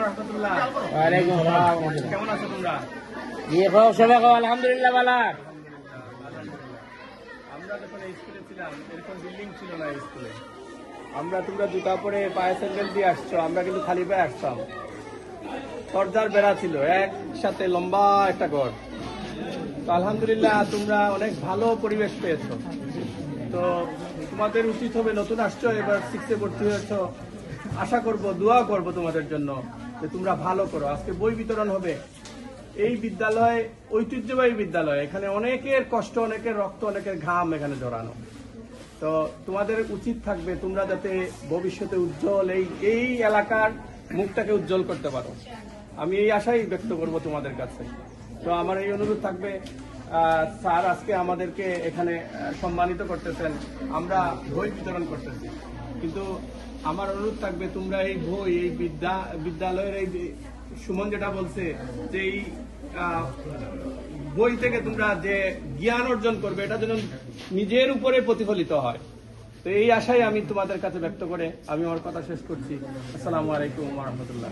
রাহমাতুল্লাহ। ওয়ালাইকুম আসসালাম। কেমন আছো তোমরা? আলহামদুলিল্লাহ ভালো। আমরা যখন এই স্কুলে ছিলাম এরকম বিল্ডিং ছিল না এই স্কুলে। তোমরা জুতা পরে পায়ে স্যান্ডেল দিয়ে আসছো, আমরা কিন্তু খালি পায়ে আসতাম। দরজার বেড়া ছিল, একসাথে লম্বা একটা ঘর। তো আলহামদুলিল্লাহ তোমরা অনেক ভালো পরিবেশ পেয়েছো। তো তোমাদের উচিত হবে, নতুন আসছো, এবার 6-এ ভর্তি হয়েছো, আশা করব, দোয়া করব তোমাদের জন্য যে তোমরা ভালো করো। আজকে বই বিতরণ হবে। এই বিদ্যালয় ঐতিহ্যবাহী বিদ্যালয়, এখানে অনেকের কষ্ট, অনেকের রক্ত, অনেকের ঘাম এখানে জড়ানো। তো তোমাদের উচিত থাকবে তোমরা যাতে ভবিষ্যতে উজ্জ্বল এই এলাকার মুখটাকে উজ্জ্বল করতে পারো। আমি এই আশাই ব্যক্ত করব তোমাদের কাছে। তো আমার এই অনুরোধ থাকবে, স্যার আজকে আমাদেরকে এখানে সম্মানিত করতেছেন, আমরা বই বিতরণ করতেছি, কিন্তু আমার অনুরোধ থাকবে তোমরা এই বই, এই বিদ্যালয়ের এই সুমন যেটা বলছে যে এই বই থেকে তোমরা যে জ্ঞান অর্জন করবে এটা যেন নিজের উপরে প্রতিফলিত হয়। তো এই আশাই আমি তোমাদের কাছে ব্যক্ত করে আমি আমার কথা শেষ করছি। আসসালামু আলাইকুম ওয়া রাহমাতুল্লাহ।